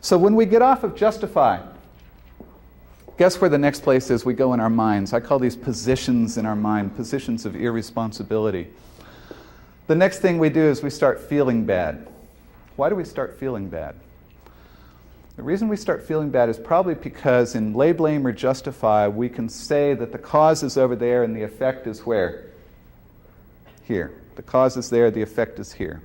So when we get off of justify, guess where the next place is we go in our minds? I call these positions in our mind, positions of irresponsibility. The next thing we do is we start feeling bad. Why do we start feeling bad? The reason we start feeling bad is probably because in lay blame or justify, we can say that the cause is over there and the effect is where? Here. The cause is there, the effect is here.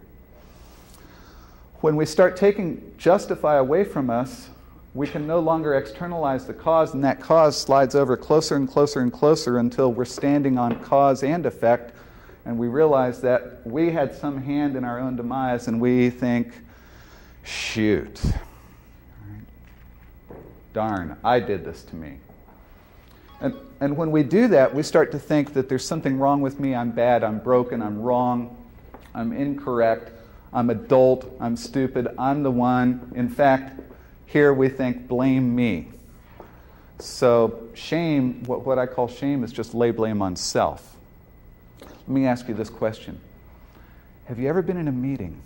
When we start taking justify away from us, we can no longer externalize the cause, and that cause slides over closer and closer and closer until we're standing on cause and effect, and we realize that we had some hand in our own demise, and we think, shoot, darn, I did this to me. And when we do that, we start to think that there's something wrong with me, I'm bad, I'm broken, I'm wrong, I'm incorrect, I'm adult, I'm stupid, I'm the one. In fact, here we think, blame me. So shame, what I call shame, is just lay blame on self. Let me ask you this question. Have you ever been in a meeting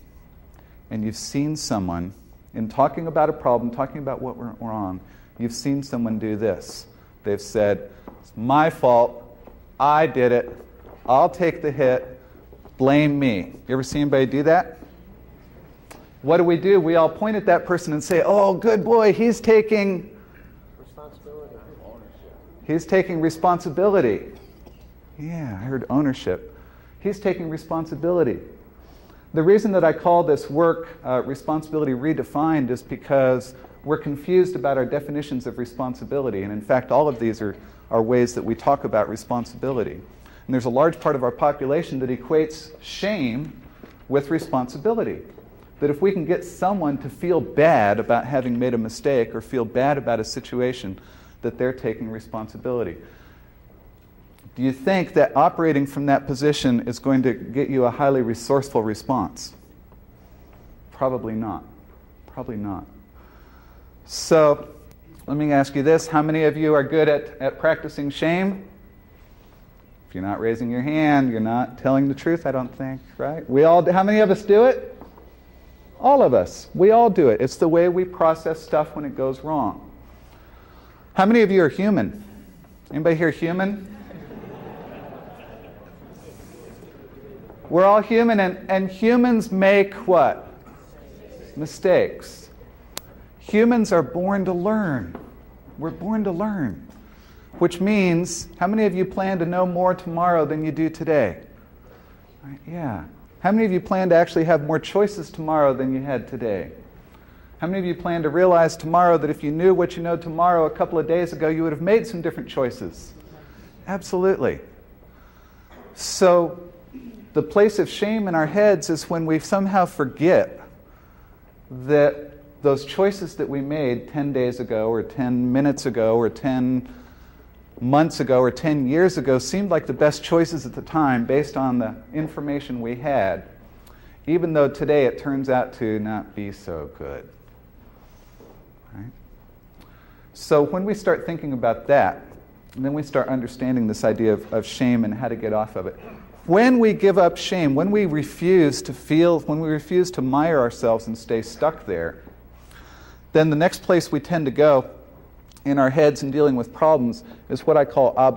and you've seen someone, in talking about a problem, talking about what went wrong, you've seen someone do this? They've said, it's my fault, I did it, I'll take the hit, blame me. You ever see anybody do that? What do? We all point at that person and say, oh, good boy, he's taking responsibility. He's taking responsibility. Yeah, I heard ownership. He's taking responsibility. The reason that I call this work Responsibility Redefined is because we're confused about our definitions of responsibility. And in fact, all of these are ways that we talk about responsibility. And there's a large part of our population that equates shame with responsibility. That if we can get someone to feel bad about having made a mistake or feel bad about a situation, that they're taking responsibility. Do you think that operating from that position is going to get you a highly resourceful response? Probably not. Probably not. So, let me ask you this. How many of you are good at practicing shame? If you're not raising your hand, you're not telling the truth, I don't think, right? How many of us do it? All of us. We all do it. It's the way we process stuff when it goes wrong. How many of you are human? Anybody here human? We're all human, and humans make what? Mistakes. Humans are born to learn. We're born to learn. Which means, how many of you plan to know more tomorrow than you do today? Right? Yeah. How many of you plan to actually have more choices tomorrow than you had today? How many of you plan to realize tomorrow that if you knew what you know tomorrow a couple of days ago, you would have made some different choices? Absolutely. So, the place of shame in our heads is when we somehow forget that those choices that we made 10 days ago or 10 minutes ago or 10 months ago or 10 years ago seemed like the best choices at the time based on the information we had, even though today it turns out to not be so good. Right? So when we start thinking about that, and then we start understanding this idea of shame and how to get off of it. When we give up shame, when we refuse to mire ourselves and stay stuck there, then the next place we tend to go in our heads in dealing with problems is what I call obligation.